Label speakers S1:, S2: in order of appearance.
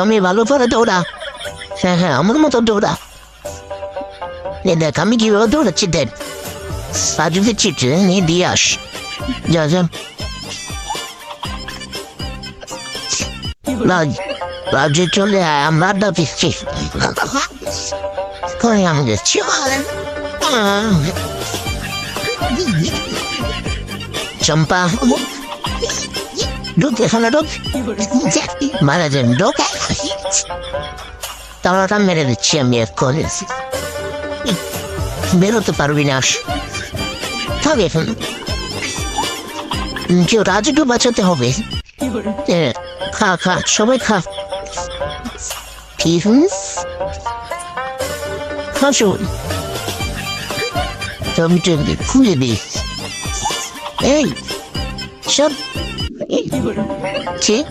S1: আমি ভালো করে দৌড়া। হ্যাঁ হ্যাঁ, আমার মতো দৌড়া। দেখ আমি কিভাবে দৌড়াচ্ছি দেখ। সাজুকে চিঠি নিয়ে দিয়ে আস। যা যা। রাজে চলে আয়, আমরা আড্ডা দিচ্ছি। কই আমি যাচ্ছি। চম্পা ঢুক, এখানে ঢুক। মারা যান, ঢুক। তালাটা মেরে দিচ্ছি আমি এক্ষুনি। বেরোতে পারবি না। তবে এখন কেউ রাজুকে বাঁচাতে হবে। খা খা, সবাই খা। হাসুন টমেটো খুলে দিস। এই সব ঠিক